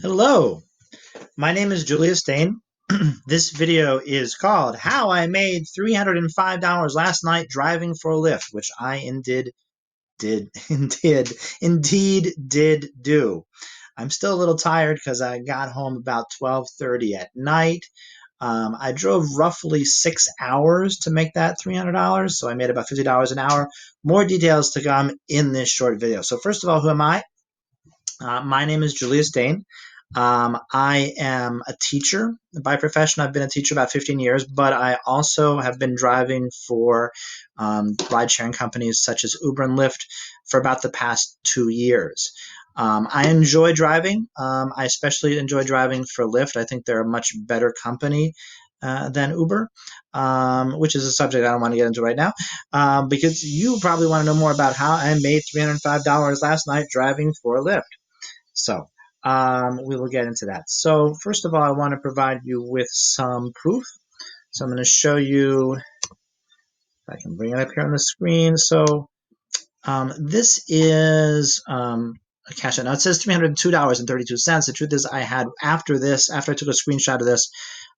Hello, my name is Julius Dane. This video is called How I Made $305 Last Night Driving for Lyft, which I indeed did do. I'm still a little tired because I got home about 12:30 at night. I drove roughly 6 hours to make that $300, so I made about $50 an hour. More details to come in this short video. So first of all, who am I? My name is Julius Dane. I am a teacher by profession. I've been a teacher about 15 years, but I also have been driving for ride sharing companies such as Uber and Lyft for about the past 2 years. I enjoy driving. I especially enjoy driving for Lyft. I think they're a much better company than Uber, which is a subject I don't want to get into right now, because you probably want to know more about how I made $305 last night driving for Lyft. So we will get into that. So first of all, I want to provide you with some proof. So I'm going to show you, if I can bring it up here on the screen. So this is a cash out. Now it says $302.32. The truth is I had, after I took a screenshot of this,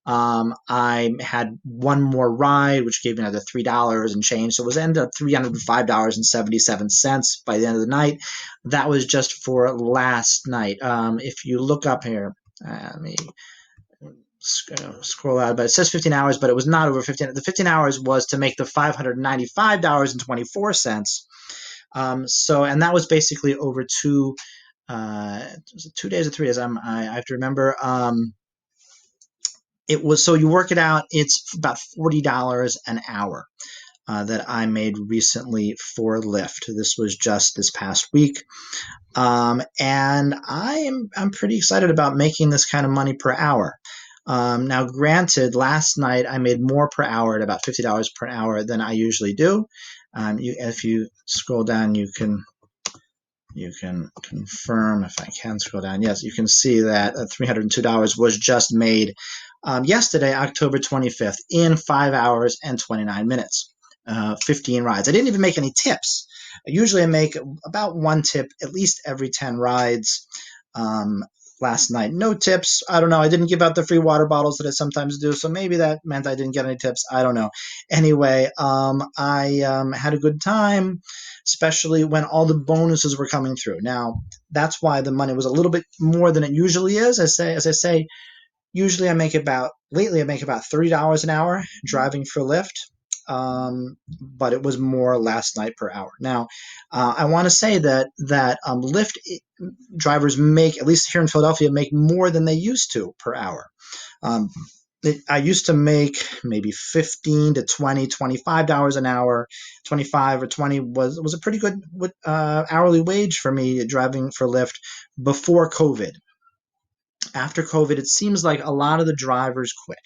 I had one more ride, which gave me another $3 and change. So it was ended up $305.77 by the end of the night. That was just for last night. If you look up here, let me scroll out, but it says 15 hours, but it was not over 15. The 15 hours was to make the $595.24. And that was basically over was it 2 days or 3 days? I have to remember. It was, so you work it out, it's about $40 an hour that I made recently for Lyft. This was just this past week. And I'm pretty excited about making this kind of money per hour. Now, granted, last night I made more per hour at about $50 per hour than I usually do. If you scroll down, you can confirm, if I can scroll down. Yes, you can see that $302 was just made yesterday, October 25th, in 5 hours and 29 minutes, 15 rides. I didn't even make any tips. Usually I make about one tip at least every 10 rides. Last night, no tips. I don't know. I didn't give out the free water bottles that I sometimes do, so maybe that meant I didn't get any tips. I don't know. Anyway, I had a good time, especially when all the bonuses were coming through. Now, that's why the money was a little bit more than it usually is. As I say, usually lately I make about $30 an hour driving for Lyft. But it was more last night per hour. Now, I want to say that Lyft drivers make, at least here in Philadelphia, make more than they used to per hour. Um, I used to make maybe 15 to 20, $25 an hour. 25 or 20 was a pretty good hourly wage for me driving for Lyft before COVID. After COVID, it seems like a lot of the drivers quit.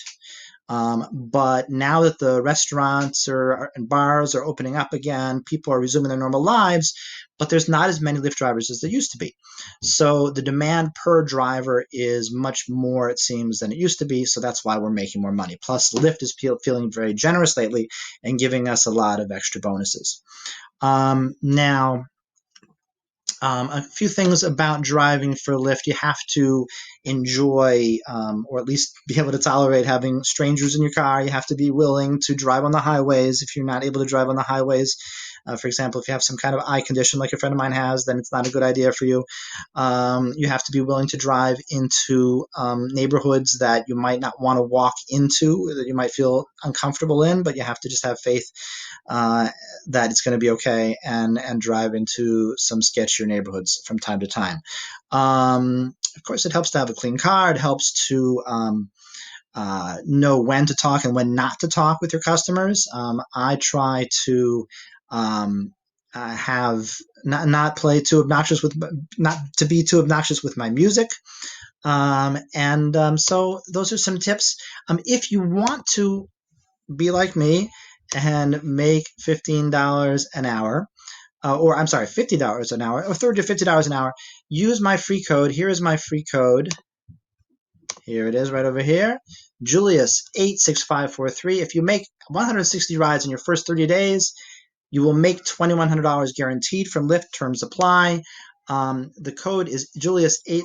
But now that the restaurants and bars are opening up again, people are resuming their normal lives, but there's not as many Lyft drivers as there used to be. So the demand per driver is much more, it seems, than it used to be. So that's why we're making more money. Plus, Lyft is feeling very generous lately and giving us a lot of extra bonuses. Now, a few things about driving for Lyft. You have to enjoy, or at least be able to tolerate having strangers in your car. You have to be willing to drive on the highways. If you're not able to drive on the highways, for example, if you have some kind of eye condition like a friend of mine has, then it's not a good idea for you. You have to be willing to drive into neighborhoods that you might not want to walk into, that you might feel uncomfortable in, but you have to just have faith uh, that it's going to be okay, and drive into some sketchier neighborhoods from time to time. Of course, it helps to have a clean car. It helps to know when to talk and when not to talk with your customers. I try to have not play too obnoxious with not to be too obnoxious with my music. So those are some tips. If you want to be like me and make $15 an hour, or I'm sorry, $50 an hour, or $30 to $50 an hour, use my free code. Here is my free code. Here it is right over here. Julius86543. If you make 160 rides in your first 30 days, you will make $2,100 guaranteed from Lyft. Terms apply. The code is Julius8.